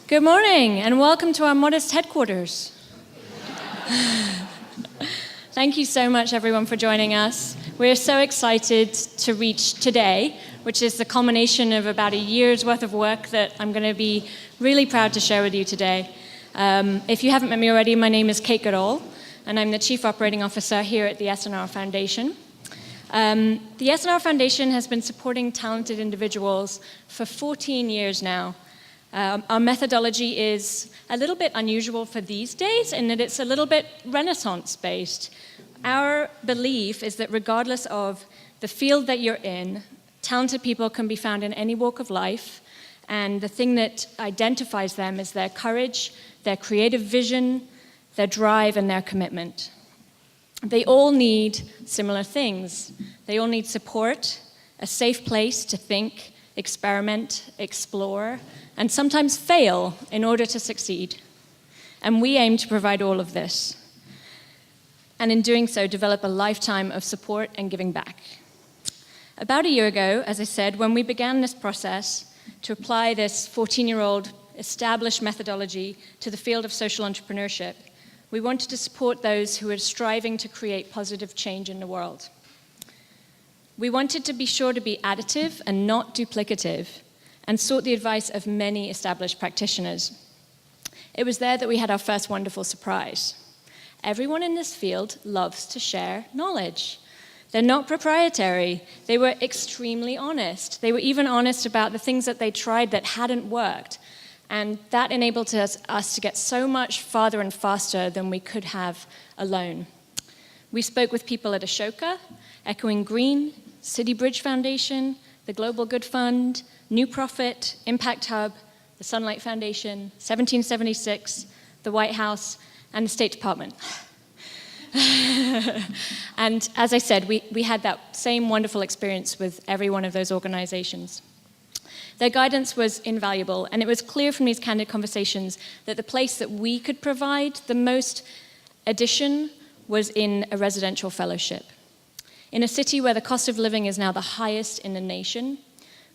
Good morning and welcome to our modest headquarters. Thank you so much everyone for joining us. We're so excited to reach today, which is the culmination of about a year's worth of work that I'm going to be really proud to share with you today. If you haven't met me already, my name is Kate Goodall, and I'm the Chief Operating Officer here at the SNR Foundation. The SNR Foundation has been supporting talented individuals for 14 years now. Our methodology is a little bit unusual for these days in that it's a little bit Renaissance-based. Our belief is that regardless of the field that you're in, talented people can be found in any walk of life, and the thing that identifies them is their courage, their creative vision, their drive, and their commitment. They all need similar things. They all need support, a safe place to think, experiment, explore, and sometimes fail in order to succeed. And we aim to provide all of this. And in doing so, develop a lifetime of support and giving back. About a year ago, as I said, when we began this process to apply this 14-year-old established methodology to the field of social entrepreneurship, we wanted to support those who are striving to create positive change in the world. We wanted to be sure to be additive and not duplicative, and sought the advice of many established practitioners. It was there that we had our first wonderful surprise. Everyone in this field loves to share knowledge. They're not proprietary. They were extremely honest. They were even honest about the things that they tried that hadn't worked. And that enabled us to get so much farther and faster than we could have alone. We spoke with people at Ashoka, Echoing Green, City Bridge Foundation, the Global Good Fund, New Profit, Impact Hub, the Sunlight Foundation, 1776, the White House, and the State Department. And as I said, we had that same wonderful experience with every one of those organizations. Their guidance was invaluable, and it was clear from these candid conversations that the place that we could provide the most addition was in a residential fellowship. In a city where the cost of living is now the highest in the nation,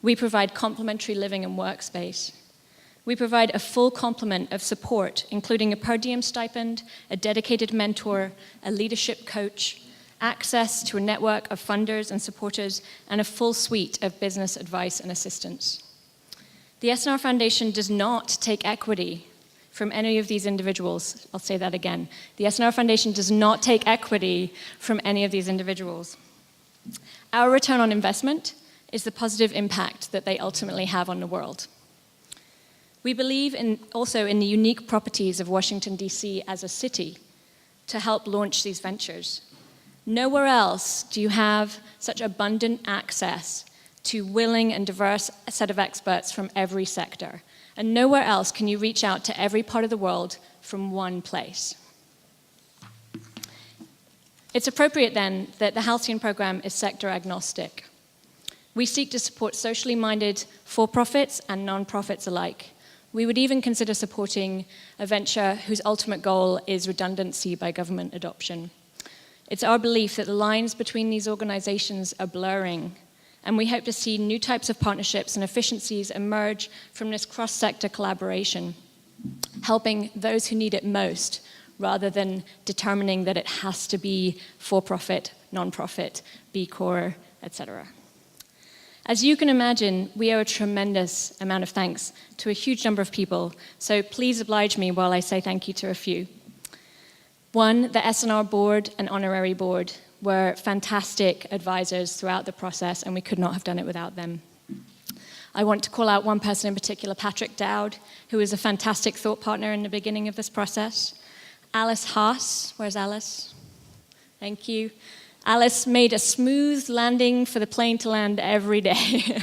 we provide complementary living and workspace. We provide a full complement of support, including a per diem stipend, a dedicated mentor, a leadership coach, access to a network of funders and supporters, and a full suite of business advice and assistance. The SNR Foundation does not take equity from any of these individuals. I'll say that again. The SNR Foundation does not take equity from any of these individuals. Our return on investment is the positive impact that they ultimately have on the world. We believe also in the unique properties of Washington, D.C. as a city to help launch these ventures. Nowhere else do you have such abundant access to willing and diverse set of experts from every sector. And nowhere else can you reach out to every part of the world from one place. It's appropriate then that the Halcyon program is sector agnostic. We seek to support socially minded for-profits and non-profits alike. We would even consider supporting a venture whose ultimate goal is redundancy by government adoption. It's our belief that the lines between these organizations are blurring, and we hope to see new types of partnerships and efficiencies emerge from this cross-sector collaboration, helping those who need it most, rather than determining that it has to be for-profit, non-profit, B Corp, etc. As you can imagine, we owe a tremendous amount of thanks to a huge number of people, so please oblige me while I say thank you to a few. One, the SNR board and honorary board were fantastic advisors throughout the process, and we could not have done it without them. I want to call out one person in particular, Patrick Dowd, who was a fantastic thought partner in the beginning of this process. Alice Haas, where's Alice? Thank you. Alice made a smooth landing for the plane to land every day.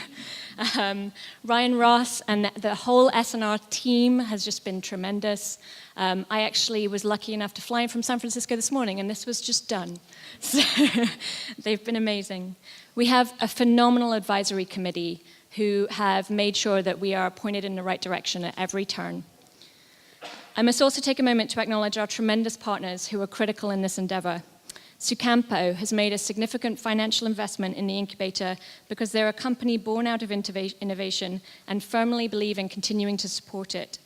Ryan Ross and the whole SNR team has just been tremendous. I actually was lucky enough to fly in from San Francisco this morning, and this was just done. So they've been amazing. We have a phenomenal advisory committee who have made sure that we are pointed in the right direction at every turn. I must also take a moment to acknowledge our tremendous partners who are critical in this endeavor. Sucampo has made a significant financial investment in the Incubator because they're a company born out of innovation and firmly believe in continuing to support it.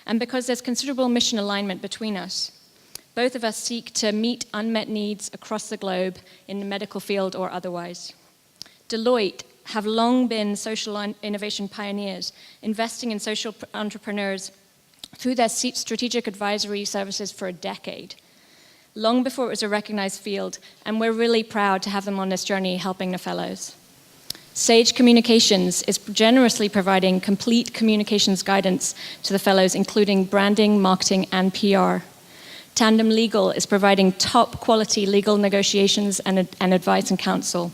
and because there's considerable mission alignment between us. Both of us seek to meet unmet needs across the globe in the medical field or otherwise. Deloitte have long been social innovation pioneers, investing in social entrepreneurs through their strategic advisory services for a decade, long before it was a recognized field, and we're really proud to have them on this journey helping the fellows. Sage Communications is generously providing complete communications guidance to the fellows, including branding, marketing, and PR. Tandem Legal is providing top quality legal negotiations and advice and counsel.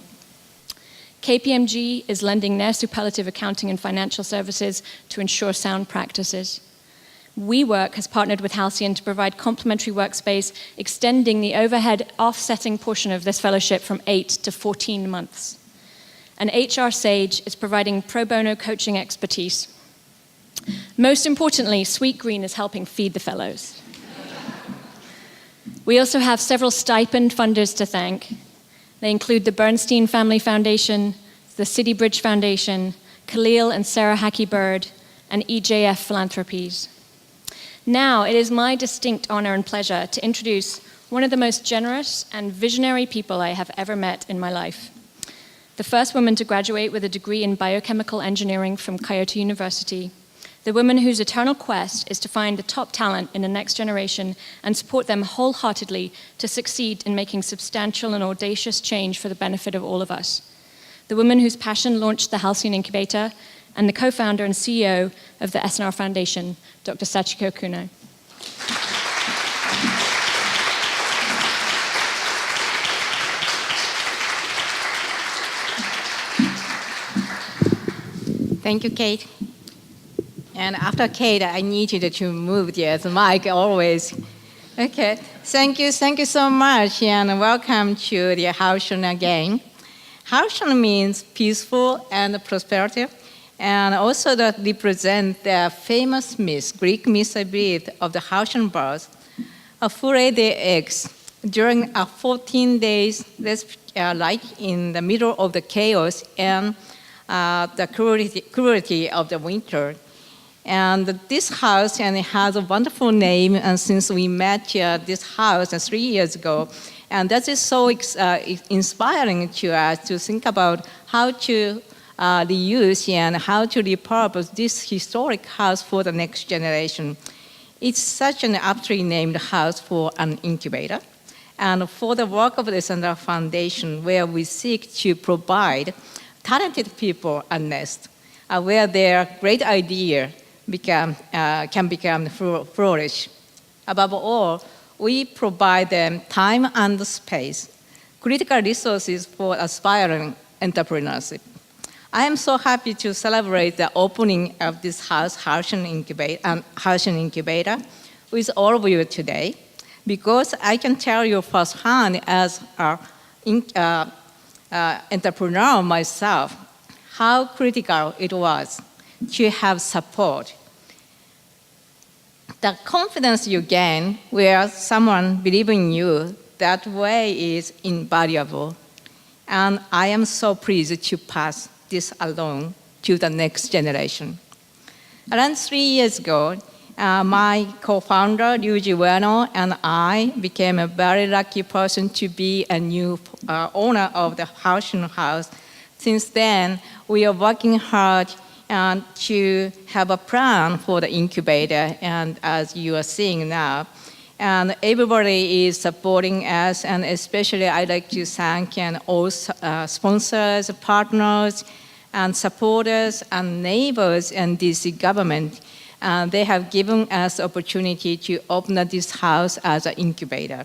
KPMG is lending their superlative accounting and financial services to ensure sound practices. WeWork has partnered with Halcyon to provide complimentary workspace, extending the overhead offsetting portion of this fellowship from 8 to 14 months. And HR Sage is providing pro bono coaching expertise. Most importantly, Sweetgreen is helping feed the fellows. We also have several stipend funders to thank. They include the Bernstein Family Foundation, the City Bridge Foundation, Khalil and Sarah Hackey-Bird, and EJF Philanthropies. Now, it is my distinct honor and pleasure to introduce one of the most generous and visionary people I have ever met in my life. The first woman to graduate with a degree in biochemical engineering from Kyoto University. The woman whose eternal quest is to find the top talent in the next generation and support them wholeheartedly to succeed in making substantial and audacious change for the benefit of all of us. The woman whose passion launched the Halcyon Incubator, and the co-founder and CEO of the SNR Foundation, Dr. Sachiko Kuno. Thank you, Kate. And after Kate, I need you to move the mic always. Okay, thank you so much, and welcome to the Halcyon again. Halcyon means peaceful and prosperity, and also that represent the famous myth, Greek myth, I believe, of the Halcyon birds, who lay their eggs during 14 days, like in the middle of the chaos and the cruelty of the winter. And this house has a wonderful name, and since we met this house 3 years ago, and that is so inspiring to us to think about how to reuse and how to repurpose this historic house for the next generation. It's such an aptly named house for an incubator, and for the work of the SNR Foundation, where we seek to provide talented people a nest, where their great idea can become flourish. Above all, we provide them time and space, critical resources for aspiring entrepreneurship. I am so happy to celebrate the opening of this house, Halcyon Incubator, with all of you today, because I can tell you firsthand as an entrepreneur myself, how critical it was to have support. The confidence you gain where someone believes in you, that way is invaluable. And I am so pleased to pass this along to the next generation. Around 3 years ago, my co-founder, Ryuji Ueno, and I became a very lucky person to be a new owner of the Halcyon House. Since then, we are working hard to have a plan for the incubator, and as you are seeing now, and everybody is supporting us, and especially I'd like to thank all sponsors, partners, and supporters, and neighbors, and DC government. They have given us the opportunity to open this house as an incubator.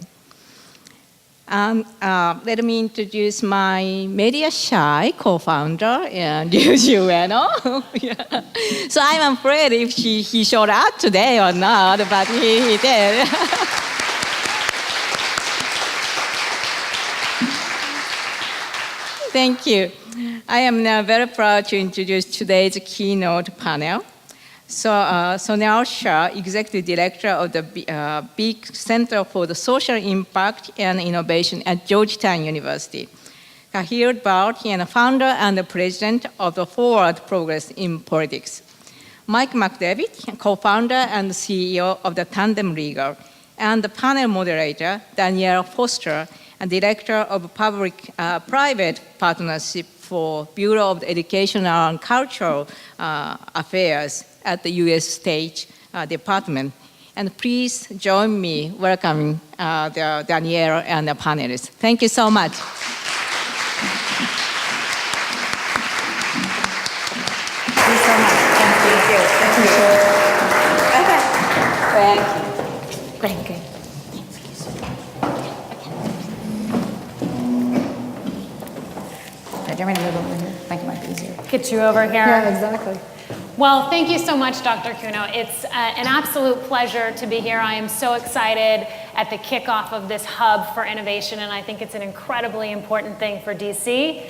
Let me introduce my media shy co-founder, Ryuji Ueno. Yeah. So I'm afraid if he showed up today or not, but he did. Thank you. I am now very proud to introduce today's keynote panel. So Sonal Shah, Executive Director of the Big Center for the Social Impact and Innovation at Georgetown University. Kahir Bart, founder and the president of the Forward Progress in Politics. Mike McDavid, co-founder and CEO of the Tandem Legal, and the panel moderator, Danielle Foster, and director of public-private partnership for Bureau of Educational and Cultural Affairs at the U.S. State Department. And please join me welcoming Danielle and the panelists. Thank you so much. Thank you so much. Thank you. Thank you. Okay. Thank you. Thank you. Do you want me to move over here? I think it might be easier. Get you over here. Yeah, exactly. Well, thank you so much, Dr. Kuno. It's an absolute pleasure to be here. I am so excited at the kickoff of this hub for innovation, and I think it's an incredibly important thing for DC.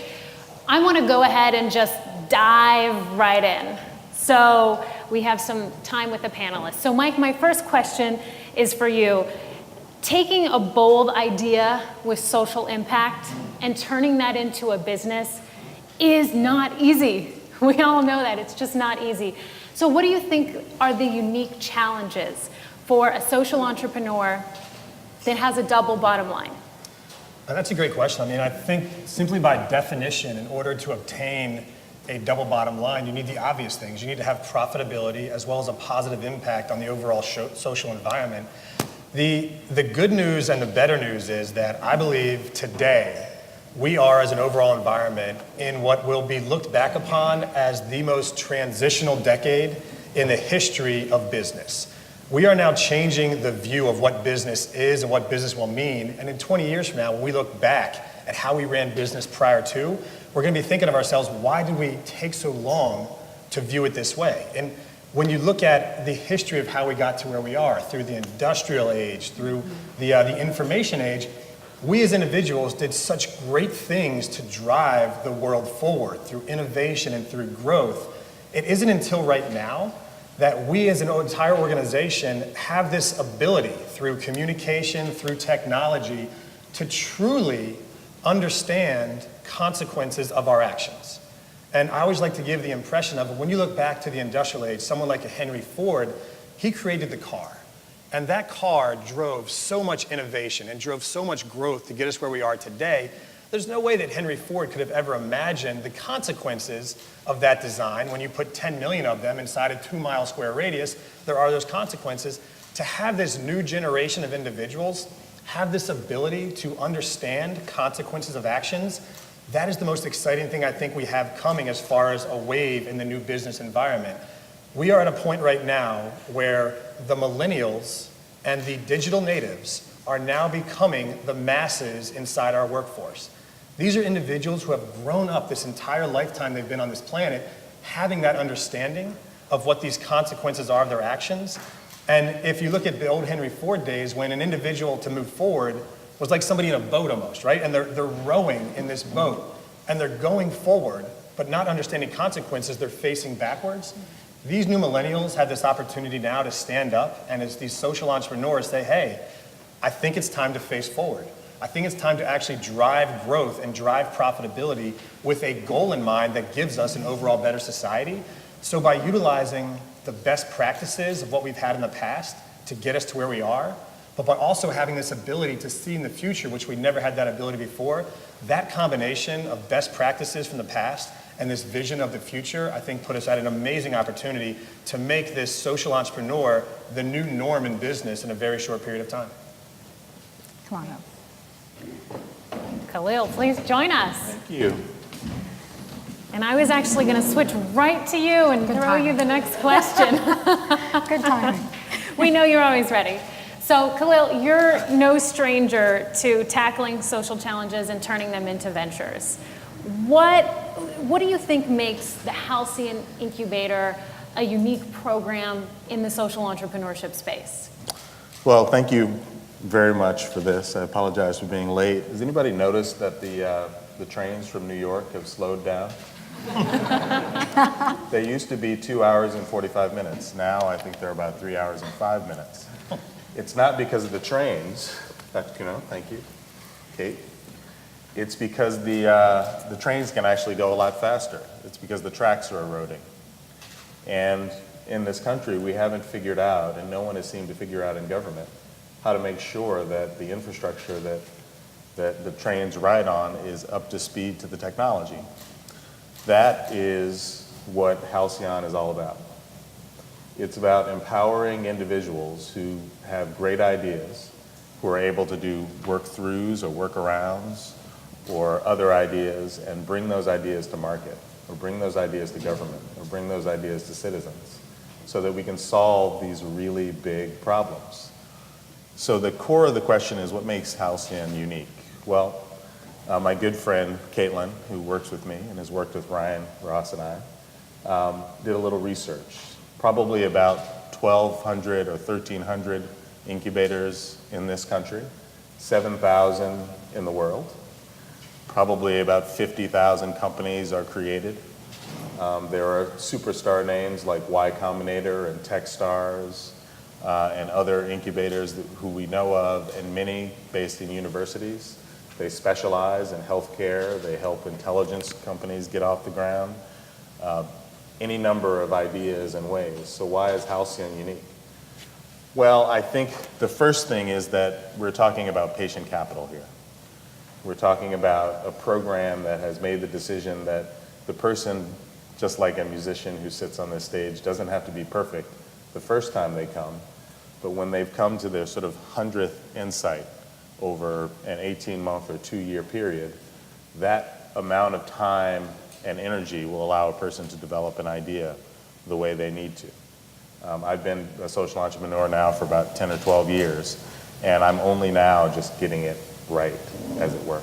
I want to go ahead and just dive right in. So we have some time with the panelists. So Mike, my first question is for you. Taking a bold idea with social impact and turning that into a business is not easy. We all know that, it's just not easy. So what do you think are the unique challenges for a social entrepreneur that has a double bottom line? That's a great question. I mean, I think simply by definition, in order to obtain a double bottom line, you need the obvious things. You need to have profitability as well as a positive impact on the overall social environment. The good news and the better news is that I believe today we are, as an overall environment, in what will be looked back upon as the most transitional decade in the history of business. We are now changing the view of what business is and what business will mean. And in 20 years from now, when we look back at how we ran business prior to, we're going to be thinking of ourselves, why did we take so long to view it this way? And when you look at the history of how we got to where we are, through the industrial age, through the information age, we as individuals did such great things to drive the world forward through innovation and through growth. It isn't until right now that we as an entire organization have this ability through communication, through technology, to truly understand consequences of our actions. And I always like to give the impression of, when you look back to the industrial age, someone like a Henry Ford, he created the car. And that car drove so much innovation and drove so much growth to get us where we are today. There's no way that Henry Ford could have ever imagined the consequences of that design. When you put 10 million of them inside a 2-mile square radius, there are those consequences. To have this new generation of individuals have this ability to understand consequences of actions, that is the most exciting thing I think we have coming as far as a wave in the new business environment. We are at a point right now where the millennials and the digital natives are now becoming the masses inside our workforce. These are individuals who have grown up this entire lifetime they've been on this planet, having that understanding of what these consequences are of their actions. And if you look at the old Henry Ford days, when an individual to move forward was like somebody in a boat almost, right? And they're rowing in this boat, and they're going forward, but not understanding consequences, they're facing backwards. These new millennials have this opportunity now to stand up, and as these social entrepreneurs say, hey, I think it's time to face forward. I think it's time to actually drive growth and drive profitability with a goal in mind that gives us an overall better society. So by utilizing the best practices of what we've had in the past to get us to where we are, but by also having this ability to see in the future, which we never had that ability before, that combination of best practices from the past and this vision of the future, I think, put us at an amazing opportunity to make this social entrepreneur the new norm in business in a very short period of time. Come on up. Khalil, please join us. Thank you. And I was actually going to switch right to you and throw timing. you the next question. Good timing. We know you're always ready. So Khalil, you're no stranger to tackling social challenges and turning them into ventures. What do you think makes the Halcyon Incubator a unique program in the social entrepreneurship space? Well, thank you very much for this. I apologize for being late. Has anybody noticed that the trains from New York have slowed down? They used to be 2 hours and 45 minutes. Now I think they're about 3 hours and 5 minutes. It's not because of the trains, Dr. Kuno, thank you, Kate. It's because the trains can actually go a lot faster. It's because the tracks are eroding. And in this country, we haven't figured out, and no one has seemed to figure out in government, how to make sure that the infrastructure that the trains ride on is up to speed to the technology. That is what Halcyon is all about. It's about empowering individuals who have great ideas, who are able to do work-throughs or workarounds or other ideas, and bring those ideas to market, or bring those ideas to government, or bring those ideas to citizens, so that we can solve these really big problems. So the core of the question is, what makes Halcyon unique? Well, my good friend Caitlin, who works with me and has worked with Ryan, Ross, and I, did a little research. Probably about 1,200 or 1,300 incubators in this country, 7,000 in the world. Probably about 50,000 companies are created. There are superstar names like Y Combinator and Techstars and other incubators who we know of, and many based in universities. They specialize in healthcare. They help intelligence companies get off the ground. Any number of ideas and ways. So why is Halcyon unique? Well, I think the first thing is that we're talking about patient capital here. We're talking about a program that has made the decision that the person, just like a musician who sits on this stage, doesn't have to be perfect the first time they come, but when they've come to their sort of 100th insight over an 18-month or 2-year period, that amount of time and energy will allow a person to develop an idea the way they need to. I've been a social entrepreneur now for about 10 or 12 years, and I'm only now just getting it right, as it were.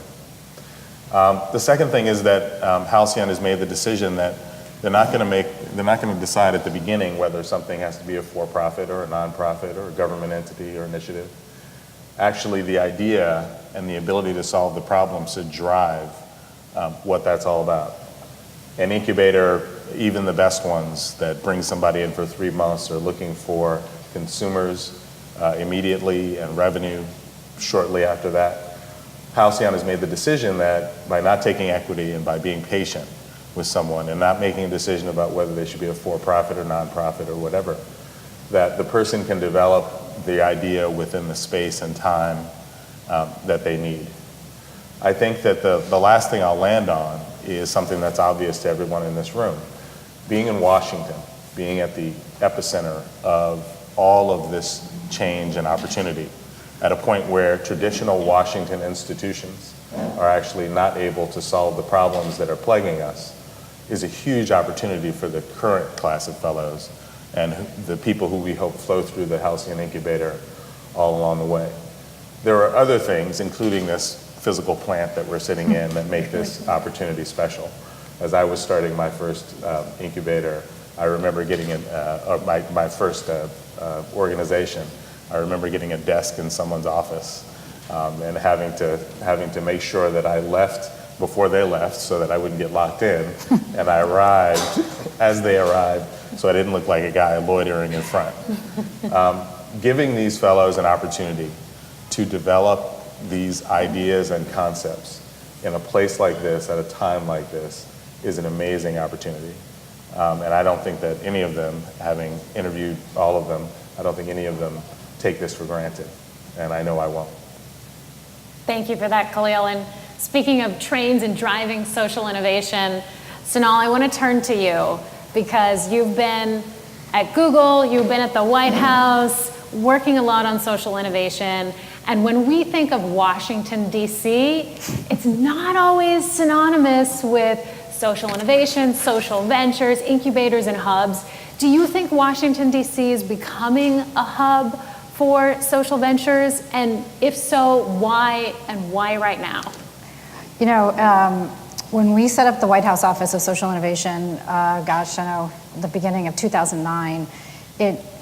The second thing is that Halcyon has made the decision that they're not going to decide at the beginning whether something has to be a for-profit or a nonprofit or a government entity or initiative. Actually, the idea and the ability to solve the problem should drive what that's all about. An incubator, even the best ones that bring somebody in for 3 months, are looking for consumers immediately and revenue shortly after that. Halcyon has made the decision that by not taking equity and by being patient with someone and not making a decision about whether they should be a for-profit or nonprofit or whatever, that the person can develop the idea within the space and time that they need. I think that the last thing I'll land on is something that's obvious to everyone in this room. Being in Washington, being at the epicenter of all of this change and opportunity, at a point where traditional Washington institutions are actually not able to solve the problems that are plaguing us, is a huge opportunity for the current class of fellows and the people who we hope flow through the Halcyon Incubator all along the way. There are other things, including this physical plant that we're sitting in, that make this opportunity special. As I was starting my first incubator, I remember getting my first organization. I remember getting a desk in someone's office and having to make sure that I left before they left so that I wouldn't get locked in, and I arrived as they arrived so I didn't look like a guy loitering in front. Giving these fellows an opportunity to develop these ideas and concepts in a place like this, at a time like this, is an amazing opportunity. And I don't think that any of them, having interviewed all of them, I don't think any of them take this for granted, and I know I won't. Thank you for that, Khalil. And speaking of trains and driving social innovation, Sonal, I want to turn to you because you've been at Google, you've been at the White House, working a lot on social innovation. And when we think of Washington, D.C., it's not always synonymous with social innovation, social ventures, incubators, and hubs. Do you think Washington, D.C. is becoming a hub for social ventures? And if so, why, and why right now? You know, when we set up the White House Office of Social Innovation, the beginning of 2009,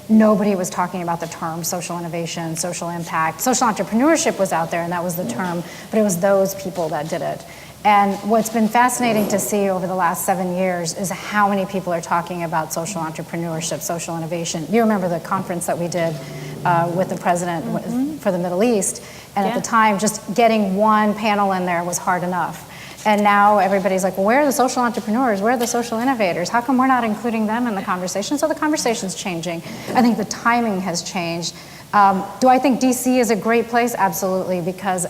nobody was talking about the term social innovation, social impact. Social entrepreneurship was out there, and that was the term, but it was those people that did it. And what's been fascinating to see over the last 7 years is how many people are talking about social entrepreneurship, social innovation. You remember the conference that we did with the president for the Middle East, and at the time, just getting one panel in there was hard enough. And now everybody's like, well, where are the social entrepreneurs? Where are the social innovators? How come we're not including them in the conversation? So the conversation's changing. I think the timing has changed. Do I think DC is a great place? Absolutely, because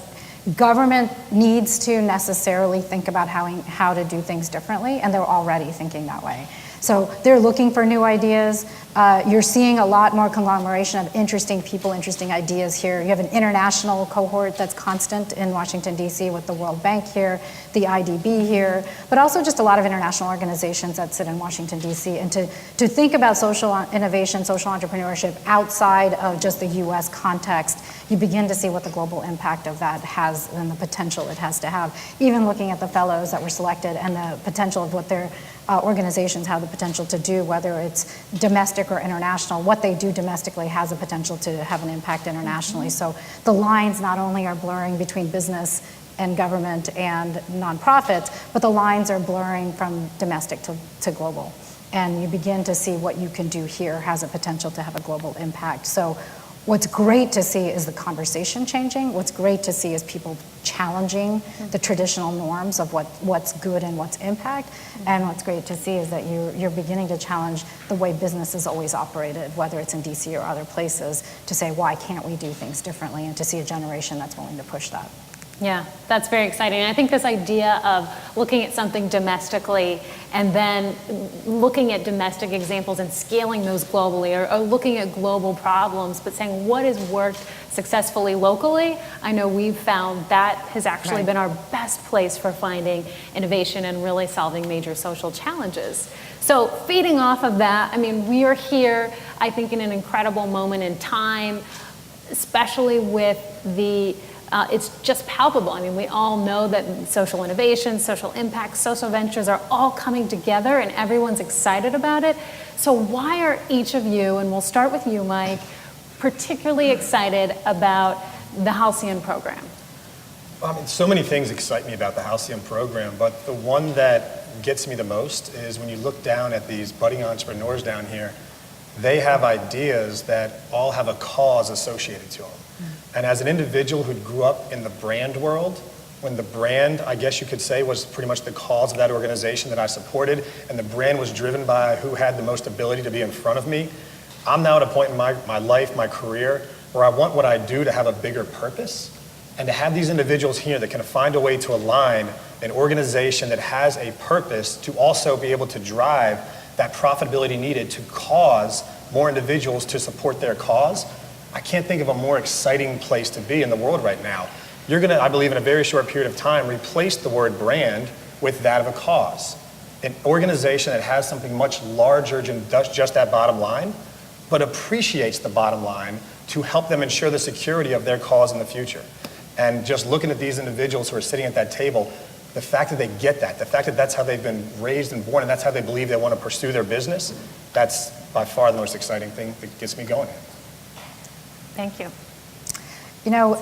government needs to necessarily think about how to do things differently, and they're already thinking that way. So they're looking for new ideas. You're seeing a lot more conglomeration of interesting people, interesting ideas here. You have an international cohort that's constant in Washington, D.C. with the World Bank here, the IDB here, but also just a lot of international organizations that sit in Washington, D.C. And to think about social innovation, social entrepreneurship outside of just the U.S. context, you begin to see what the global impact of that has and the potential it has to have. Even looking at the fellows that were selected and the potential of what their organizations have the potential to do, whether it's domestic or international. What they do domestically has a potential to have an impact internationally. So the lines not only are blurring between business and government and nonprofits, but the lines are blurring from domestic to global. And you begin to see what you can do here has a potential to have a global impact. So what's great to see is the conversation changing. What's great to see is people challenging the traditional norms of what's good and what's impact. And what's great to see is that you're beginning to challenge the way business has always operated, whether it's in DC or other places, to say, why can't we do things differently? And to see a generation that's willing to push that. Yeah, that's very exciting. And I think this idea of looking at something domestically and then looking at domestic examples and scaling those globally, or looking at global problems, but saying what has worked successfully locally, I know we've found that has actually been our best place for finding innovation and really solving major social challenges. So feeding off of that, I mean, we are here, I think, in an incredible moment in time, especially with the it's just palpable. I mean, we all know that social innovation, social impact, social ventures are all coming together and everyone's excited about it. So why are each of you, and we'll start with you, Mike, particularly excited about the Halcyon program? I mean, so many things excite me about the Halcyon program, but the one that gets me the most is when you look down at these budding entrepreneurs down here, they have ideas that all have a cause associated to them. And as an individual who grew up in the brand world, when the brand, I guess you could say, was pretty much the cause of that organization that I supported, and the brand was driven by who had the most ability to be in front of me, I'm now at a point in my life, my career, where I want what I do to have a bigger purpose, and to have these individuals here that can find a way to align an organization that has a purpose to also be able to drive that profitability needed to cause more individuals to support their cause. I can't think of a more exciting place to be in the world right now. You're gonna, I believe, in a very short period of time, replace the word brand with that of a cause. An organization that has something much larger than just that bottom line, but appreciates the bottom line to help them ensure the security of their cause in the future. And just looking at these individuals who are sitting at that table, the fact that they get that, the fact that that's how they've been raised and born, and that's how they believe they want to pursue their business, that's by far the most exciting thing that gets me going. Thank you. You know,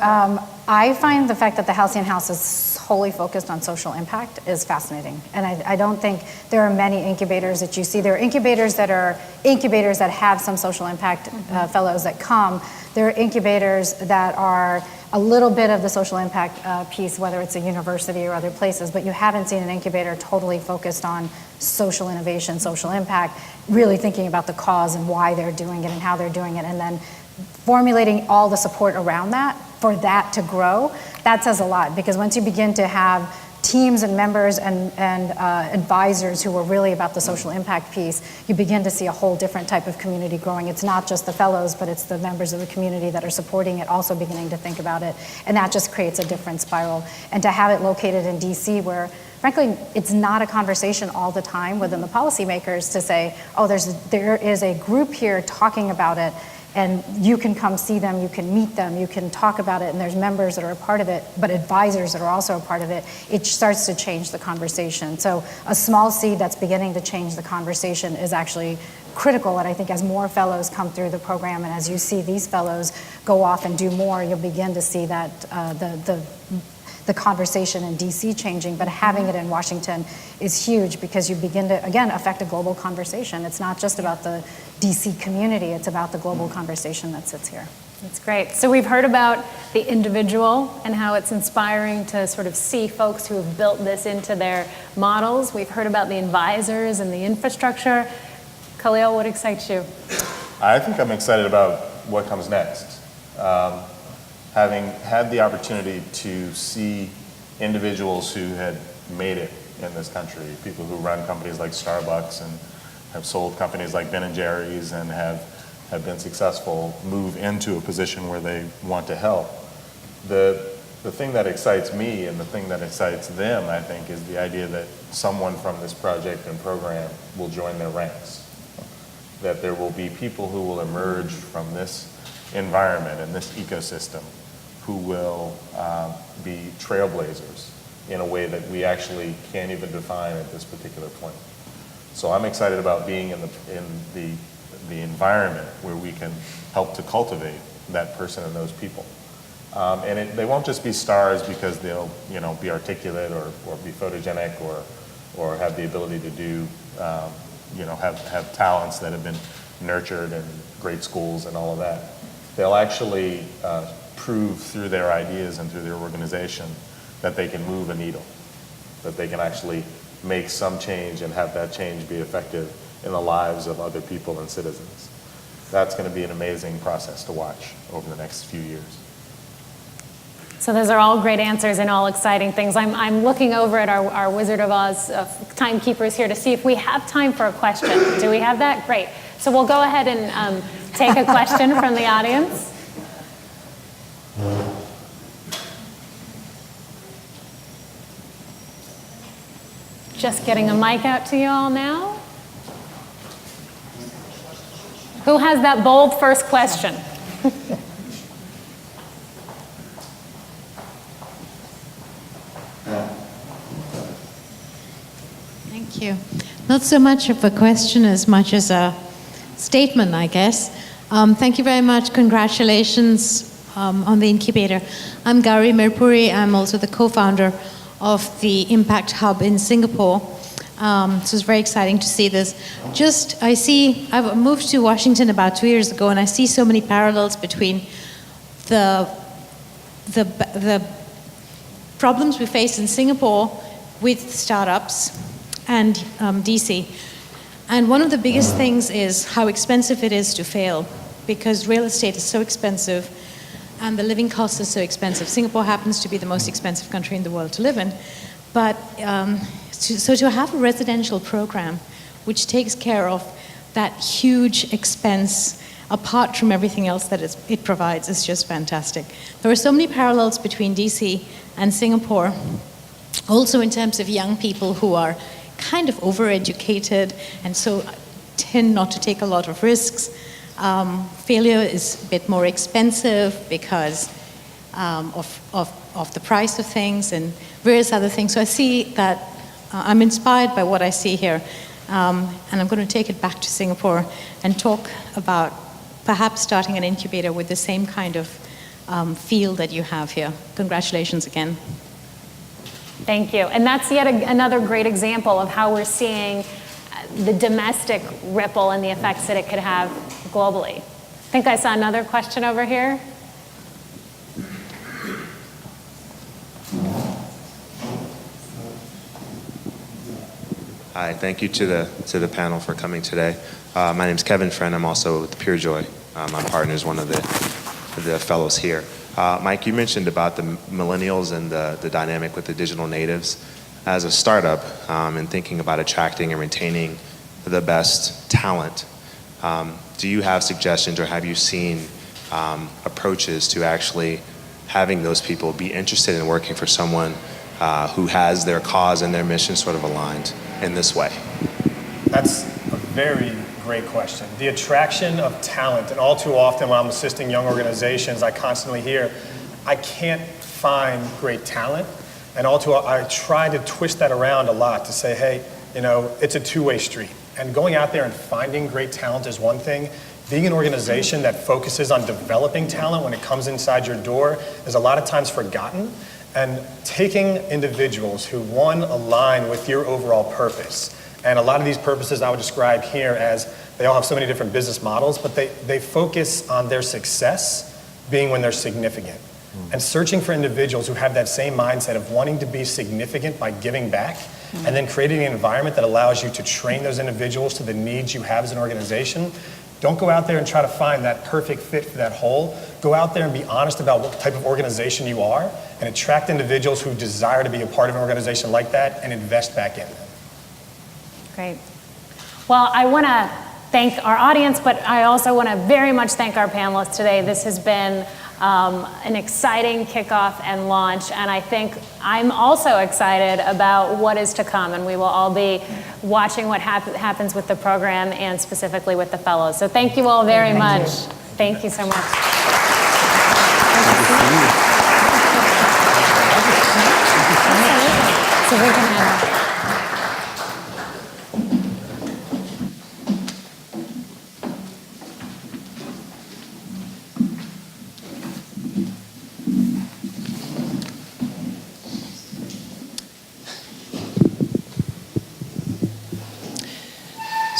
I find the fact that the Halcyon House is wholly focused on social impact is fascinating. And I don't think there are many incubators that you see. There are incubators that have some social impact fellows that come. There are incubators that are a little bit of the social impact piece, whether it's a university or other places, but you haven't seen an incubator totally focused on social innovation, social impact, really thinking about the cause and why they're doing it and how they're doing it, and then formulating all the support around that for that to grow. That says a lot, because once you begin to have teams and members and advisors who are really about the social impact piece, you begin to see a whole different type of community growing. It's not just the fellows, but it's the members of the community that are supporting it also beginning to think about it, and that just creates a different spiral. And to have it located in DC, where frankly it's not a conversation all the time within the policymakers to say, oh, there is a group here talking about it, and you can come see them, you can meet them, you can talk about it, and there's members that are a part of it, but advisors that are also a part of it, it starts to change the conversation. So a small seed that's beginning to change the conversation is actually critical, and I think as more fellows come through the program, and as you see these fellows go off and do more, you'll begin to see that the conversation in DC changing, but having it in Washington is huge, because you begin to, again, affect a global conversation. It's not just about the DC community, it's about the global conversation that sits here. That's great. So we've heard about the individual and how it's inspiring to sort of see folks who have built this into their models. We've heard about the advisors and the infrastructure. Khalil, what excites you? I think I'm excited about what comes next. Having had the opportunity to see individuals who had made it in this country, people who run companies like Starbucks and have sold companies like Ben & Jerry's and have been successful, move into a position where they want to help. The thing that excites me and the thing that excites them, I think, is the idea that someone from this project and program will join their ranks. That there will be people who will emerge from this environment and this ecosystem who will be trailblazers in a way that we actually can't even define at this particular point. So I'm excited about being in the environment where we can help to cultivate that person and those people. And they won't just be stars because they'll be articulate or be photogenic or have the ability to do have talents that have been nurtured in great schools and all of that. They'll actually prove through their ideas and through their organization that they can move a needle, that they can actually make some change and have that change be effective in the lives of other people and citizens. That's going to be an amazing process to watch over the next few years. So those are all great answers and all exciting things. I'm looking over at our Wizard of Oz timekeepers here to see if we have time for a question. Do we have that? Great. So we'll go ahead and take a question from the audience. Just getting a mic out to you all now. Who has that bold first question? Thank you. Not so much of a question as much as a statement, I guess. Thank you very much. Congratulations on the Incubator. I'm Gauri Mirpuri. I'm also the co-founder of the Impact Hub in Singapore. So it's very exciting to see this. I've moved to Washington about 2 years ago, and I see so many parallels between the problems we face in Singapore with startups and DC. And one of the biggest things is how expensive it is to fail, because real estate is so expensive and the living costs are so expensive. Singapore happens to be the most expensive country in the world to live in. But so to have a residential program which takes care of that huge expense apart from everything else that it provides is just fantastic. There are so many parallels between DC and Singapore, also in terms of young people who are kind of overeducated and so tend not to take a lot of risks. Failure is a bit more expensive because of the price of things and various other things. So I see that I'm inspired by what I see here. And I'm going to take it back to Singapore and talk about perhaps starting an incubator with the same kind of feel that you have here. Congratulations again. Thank you. And that's yet another great example of how we're seeing the domestic ripple and the effects that it could have globally. I think I saw another question over here. Hi, thank you to the panel for coming today. My name is Kevin Friend. I'm also with PureJoy. My partner is one of the fellows here. Mike, you mentioned about the millennials and the dynamic with the digital natives. As a startup, and thinking about attracting and retaining the best talent, do you have suggestions or have you seen approaches to actually having those people be interested in working for someone who has their cause and their mission sort of aligned in this way? That's a very great question. The attraction of talent, and all too often when I'm assisting young organizations, I constantly hear, I can't find great talent. And I try to twist that around a lot to say, hey, it's a two-way street. And going out there and finding great talent is one thing. Being an organization that focuses on developing talent when it comes inside your door is a lot of times forgotten. And taking individuals who, one, align with your overall purpose. And a lot of these purposes I would describe here as they all have so many different business models, but they focus on their success being when they're significant. And searching for individuals who have that same mindset of wanting to be significant by giving back, and then creating an environment that allows you to train those individuals to the needs you have as an organization. Don't go out there and try to find that perfect fit for that whole. Go out there and be honest about what type of organization you are, and attract individuals who desire to be a part of an organization like that and invest back in them. Great. Well, I want to thank our audience, but I also want to very much thank our panelists today. This has been an exciting kickoff and launch, and I think I'm also excited about what is to come, and we will all be watching what happens with the program and specifically with the fellows. So thank you all very much. Thank you so much. So we can have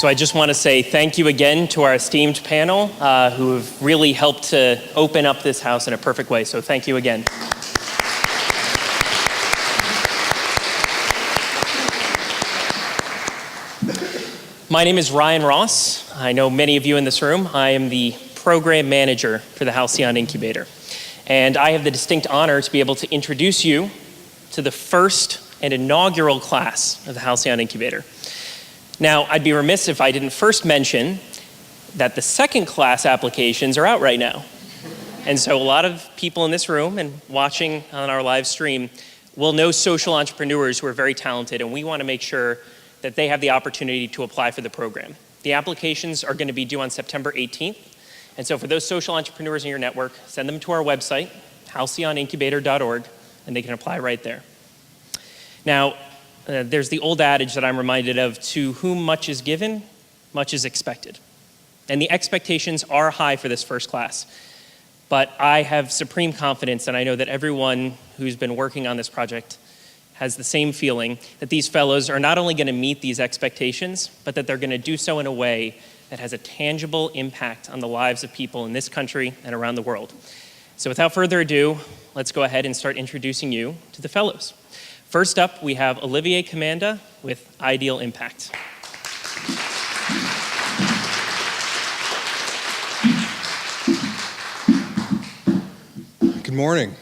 So I just want to say thank you again to our esteemed panel who have really helped to open up this house in a perfect way. So thank you again. My name is Ryan Ross. I know many of you in this room. I am the program manager for the Halcyon Incubator. And I have the distinct honor to be able to introduce you to the first and inaugural class of the Halcyon Incubator. Now, I'd be remiss if I didn't first mention that the second class applications are out right now. And so a lot of people in this room and watching on our live stream will know social entrepreneurs who are very talented, and we want to make sure that they have the opportunity to apply for the program. The applications are going to be due on September 18th. And so for those social entrepreneurs in your network, send them to our website, halcyonincubator.org, and they can apply right there. Now, there's the old adage that I'm reminded of: to whom much is given, much is expected. And the expectations are high for this first class. But I have supreme confidence, and I know that everyone who's been working on this project has the same feeling, that these fellows are not only going to meet these expectations, but that they're going to do so in a way that has a tangible impact on the lives of people in this country and around the world. So without further ado, let's go ahead and start introducing you to the fellows. First up, we have Olivier Commanda with Ideal Impact. Good morning.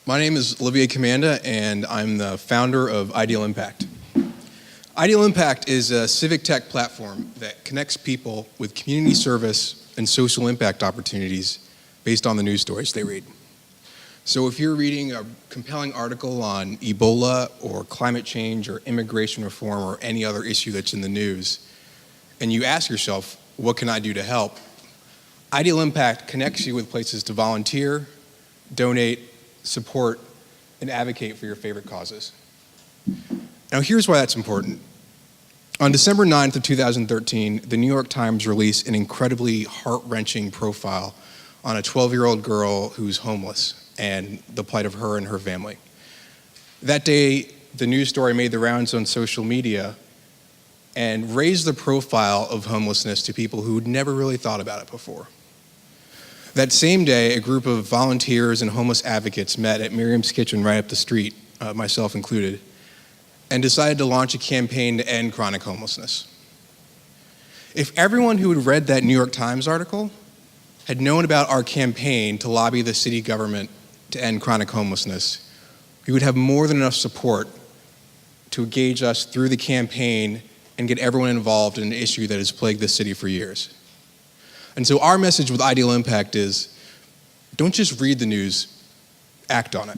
My name is Olivier Commanda, and I'm the founder of Ideal Impact. Ideal Impact is a civic tech platform that connects people with community service and social impact opportunities based on the news stories they read. So if you're reading a compelling article on Ebola or climate change or immigration reform or any other issue that's in the news, and you ask yourself, what can I do to help? Ideal Impact connects you with places to volunteer, donate, support, and advocate for your favorite causes. Now here's why that's important. On December 9th of 2013, the New York Times released an incredibly heart-wrenching profile on a 12-year-old girl who's homeless and the plight of her and her family. That day, the news story made the rounds on social media and raised the profile of homelessness to people who'd never really thought about it before. That same day, a group of volunteers and homeless advocates met at Miriam's Kitchen right up the street, myself included, and decided to launch a campaign to end chronic homelessness. If everyone who had read that New York Times article had known about our campaign to lobby the city government to end chronic homelessness, we would have more than enough support to engage us through the campaign and get everyone involved in an issue that has plagued the city for years. And so our message with Ideal Impact is, don't just read the news, act on it.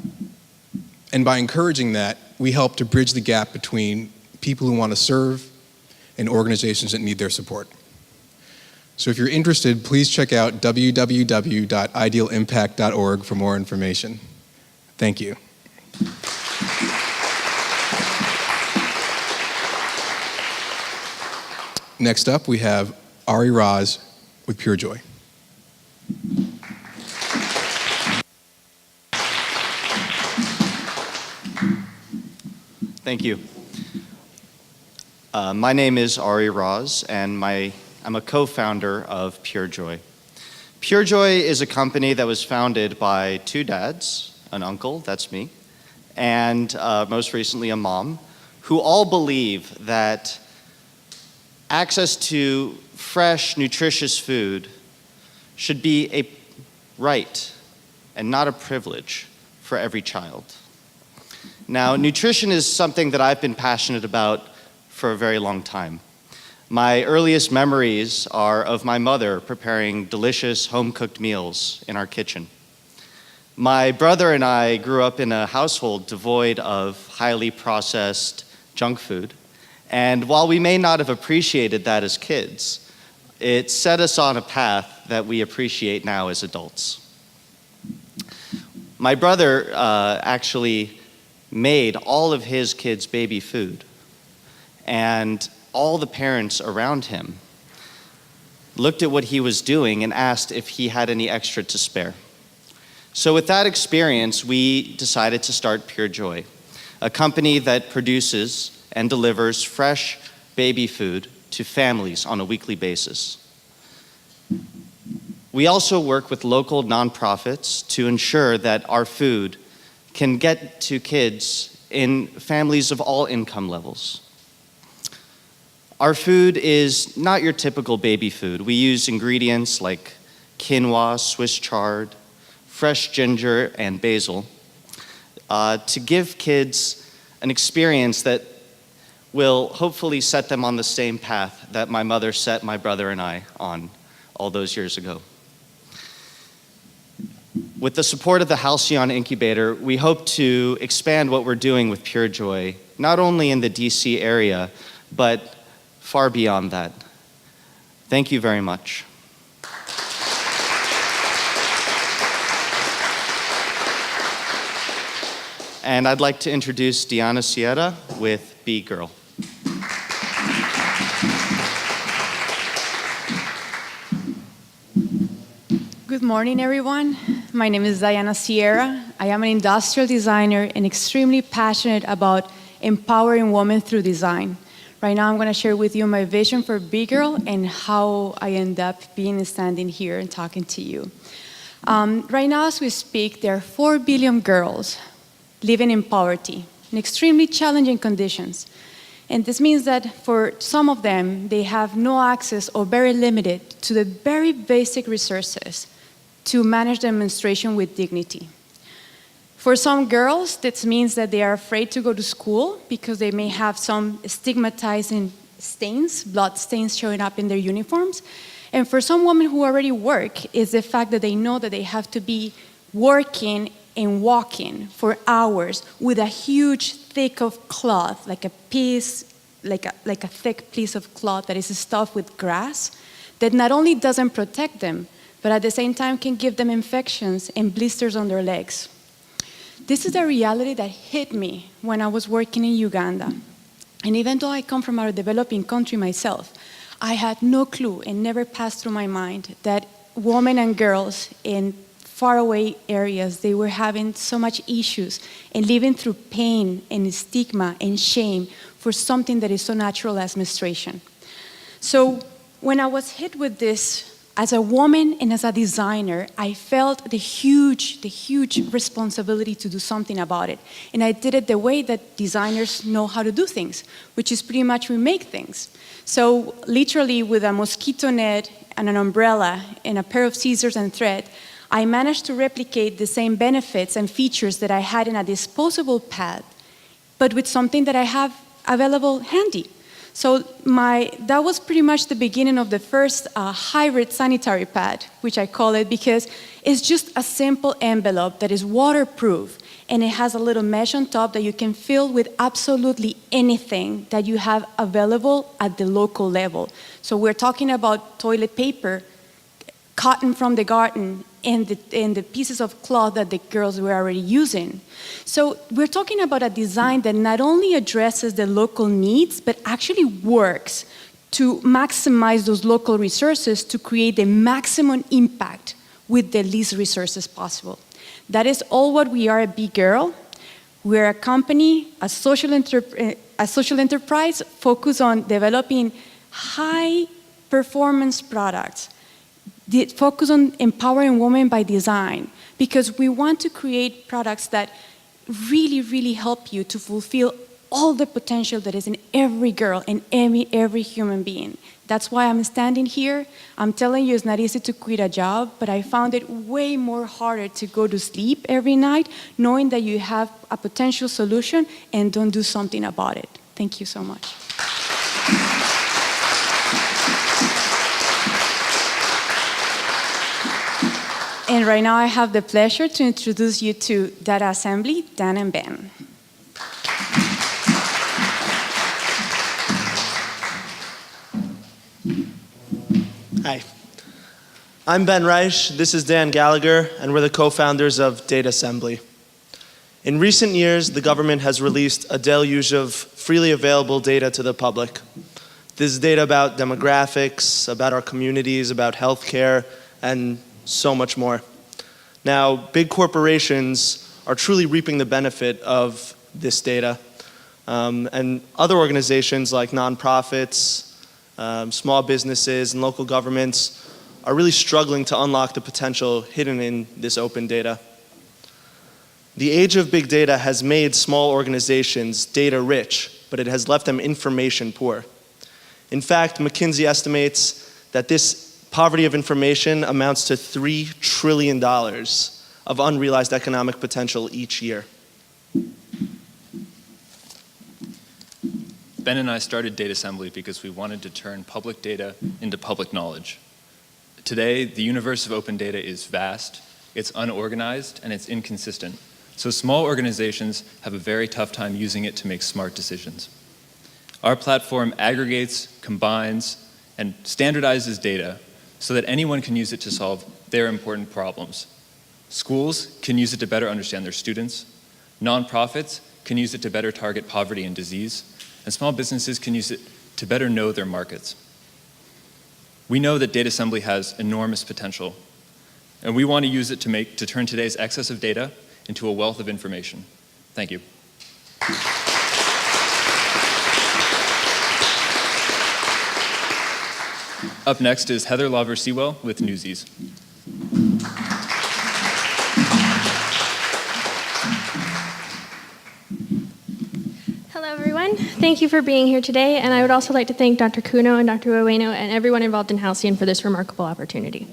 And by encouraging that, we help to bridge the gap between people who want to serve and organizations that need their support. So if you're interested, please check out www.idealimpact.org for more information. Thank you. Next up, we have Ari Raz with Pure Joy. Thank you. My name is Ari Raz, and I'm a co-founder of Pure Joy. PureJoy is a company that was founded by two dads, an uncle, that's me, and most recently a mom, who all believe that access to fresh, nutritious food should be a right and not a privilege for every child. Now, nutrition is something that I've been passionate about for a very long time. My earliest memories are of my mother preparing delicious home-cooked meals in our kitchen. My brother and I grew up in a household devoid of highly processed junk food, and while we may not have appreciated that as kids, it set us on a path that we appreciate now as adults. My brother actually made all of his kids' baby food, and all the parents around him looked at what he was doing and asked if he had any extra to spare. So with that experience, we decided to start PureJoy, a company that produces and delivers fresh baby food to families on a weekly basis. We also work with local nonprofits to ensure that our food can get to kids in families of all income levels. Our food is not your typical baby food. We use ingredients like quinoa, Swiss chard, fresh ginger, and basil to give kids an experience that will hopefully set them on the same path that my mother set my brother and I on all those years ago. With the support of the Halcyon Incubator, we hope to expand what we're doing with PureJoy, not only in the DC area, but far beyond that. Thank you very much. And I'd like to introduce Diana Sierra with Be Girl. Good morning, everyone. My name is Diana Sierra. I am an industrial designer and extremely passionate about empowering women through design. Right now, I'm going to share with you my vision for Be Girl and how I end up being standing here and talking to you. Right now, as we speak, there are 4 billion girls living in poverty in extremely challenging conditions. And this means that for some of them, they have no access or very limited to the very basic resources to manage their menstruation with dignity. For some girls, this means that they are afraid to go to school because they may have some stigmatizing stains, blood stains showing up in their uniforms. And for some women who already work, is the fact that they know that they have to be working and walking for hours with a huge thick of cloth, like a thick piece of cloth that is stuffed with grass, that not only doesn't protect them, but at the same time can give them infections and blisters on their legs. This is a reality that hit me when I was working in Uganda. And even though I come from a developing country myself, I had no clue and never passed through my mind that women and girls in faraway areas, they were having so much issues and living through pain and stigma and shame for something that is so natural as menstruation. So when I was hit with this, as a woman and as a designer, I felt the huge responsibility to do something about it. And I did it the way that designers know how to do things, which is pretty much we make things. So literally with a mosquito net and an umbrella and a pair of scissors and thread, I managed to replicate the same benefits and features that I had in a disposable pad, but with something that I have available handy. So that was pretty much the beginning of the first hybrid sanitary pad, which I call it, because it's just a simple envelope that is waterproof, and it has a little mesh on top that you can fill with absolutely anything that you have available at the local level. So we're talking about toilet paper, cotton from the garden, and the pieces of cloth that the girls were already using. So we're talking about a design that not only addresses the local needs, but actually works to maximize those local resources to create the maximum impact with the least resources possible. That is all what we are at Be Girl. We're a company, a social enterprise focused on developing high performance products focus on empowering women by design, because we want to create products that really, really help you to fulfill all the potential that is in every girl and every human being. That's why I'm standing here. I'm telling you, it's not easy to quit a job, but I found it way more harder to go to sleep every night knowing that you have a potential solution and don't do something about it. Thank you so much. And right now I have the pleasure to introduce you to Data Assembly, Dan and Ben. Hi, I'm Ben Reich, this is Dan Gallagher, and we're the co-founders of Data Assembly. In recent years, the government has released a deluge of freely available data to the public. This is data about demographics, about our communities, about healthcare, and so much more. Now, big corporations are truly reaping the benefit of this data, and other organizations like nonprofits, small businesses, and local governments are really struggling to unlock the potential hidden in this open data. The age of big data has made small organizations data rich, but it has left them information poor. In fact, McKinsey estimates that this poverty of information amounts to $3 trillion of unrealized economic potential each year. Ben and I started Data Assembly because we wanted to turn public data into public knowledge. Today, the universe of open data is vast, it's unorganized, and it's inconsistent. So small organizations have a very tough time using it to make smart decisions. Our platform aggregates, combines, and standardizes data so that anyone can use it to solve their important problems. Schools can use it to better understand their students. Nonprofits can use it to better target poverty and disease. And small businesses can use it to better know their markets. We know that Data Assembly has enormous potential, and we want to use it to turn today's excess of data into a wealth of information. Thank you. Up next is Heather Lawver-Sewell with Newsies. Hello, everyone. Thank you for being here today, and I would also like to thank Dr. Kuno and Dr. Ueno and everyone involved in Halcyon for this remarkable opportunity.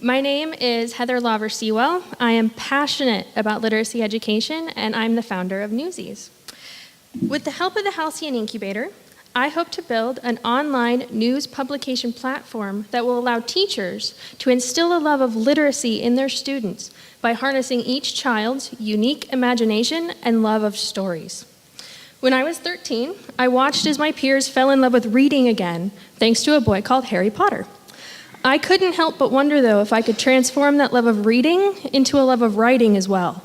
My name is Heather Lawver-Sewell. I am passionate about literacy education, and I'm the founder of Newsies. With the help of the Halcyon Incubator, I hope to build an online news publication platform that will allow teachers to instill a love of literacy in their students by harnessing each child's unique imagination and love of stories. When I was 13, I watched as my peers fell in love with reading again, thanks to a boy called Harry Potter. I couldn't help but wonder, though, if I could transform that love of reading into a love of writing as well.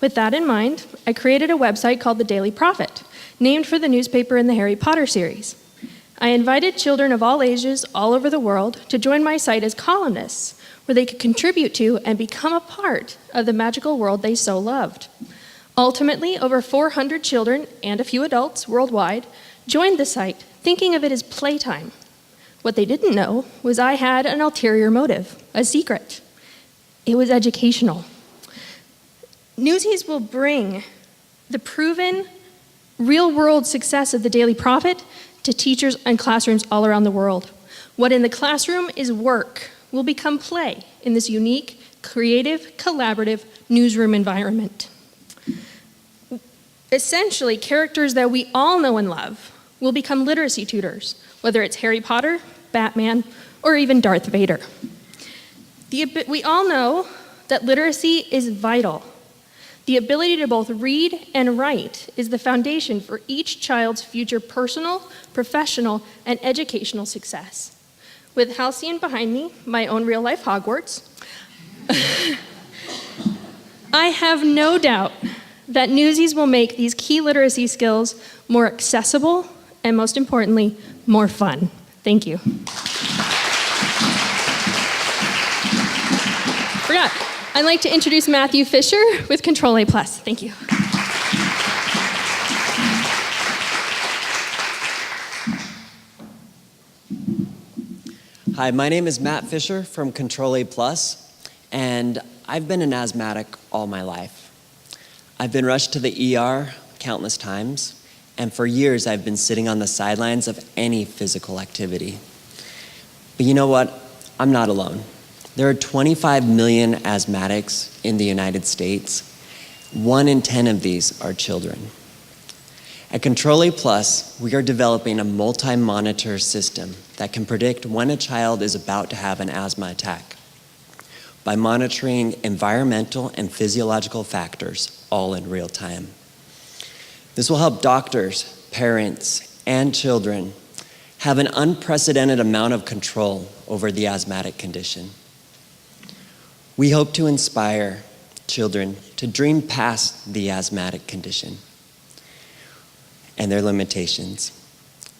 With that in mind, I created a website called The Daily Prophet, named for the newspaper in the Harry Potter series. I invited children of all ages all over the world to join my site as columnists, where they could contribute to and become a part of the magical world they so loved. Ultimately, over 400 children and a few adults worldwide joined the site, thinking of it as playtime. What they didn't know was I had an ulterior motive, a secret. It was educational. Newsies will bring the proven, real-world success of the Daily Prophet to teachers and classrooms all around the world. What in the classroom is work will become play in this unique, creative, collaborative newsroom environment. Essentially, characters that we all know and love will become literacy tutors, whether it's Harry Potter, Batman, or even Darth Vader. We all know that literacy is vital. The ability to both read and write is the foundation for each child's future personal, professional, and educational success. With Halcyon behind me, my own real-life Hogwarts, I have no doubt that Newsies will make these key literacy skills more accessible and, most importantly, more fun. Thank you. Forgot. I'd like to introduce Matthew Fisher with Control A+. Thank you. Hi, my name is Matt Fisher from Control A Plus, and I've been an asthmatic all my life. I've been rushed to the ER countless times, and for years I've been sitting on the sidelines of any physical activity. But you know what? I'm not alone. There are 25 million asthmatics in the United States. 1 in 10 of these are children. At Control A Plus, we are developing a multi-monitor system that can predict when a child is about to have an asthma attack by monitoring environmental and physiological factors all in real time. This will help doctors, parents, and children have an unprecedented amount of control over the asthmatic condition. We hope to inspire children to dream past the asthmatic condition and their limitations.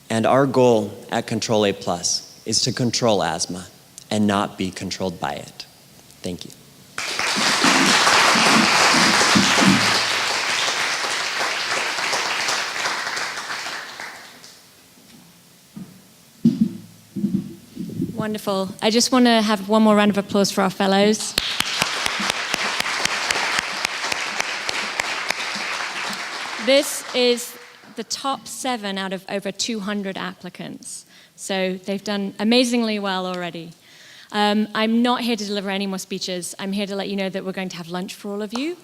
And our goal at Control A Plus is to control asthma and not be controlled by it. Thank you. Wonderful. I just want to have one more round of applause for our fellows. This is the top 7 out of over 200 applicants. So they've done amazingly well already. I'm not here to deliver any more speeches. I'm here to let you know that we're going to have lunch for all of you.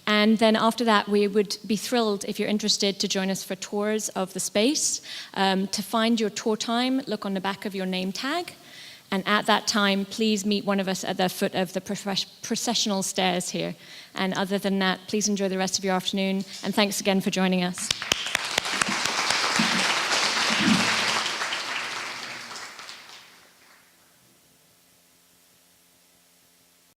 And then after that, we would be thrilled, if you're interested, to join us for tours of the space. To find your tour time, look on the back of your name tag. And at that time, please meet one of us at the foot of the processional stairs here. And other than that, please enjoy the rest of your afternoon. And thanks again for joining us.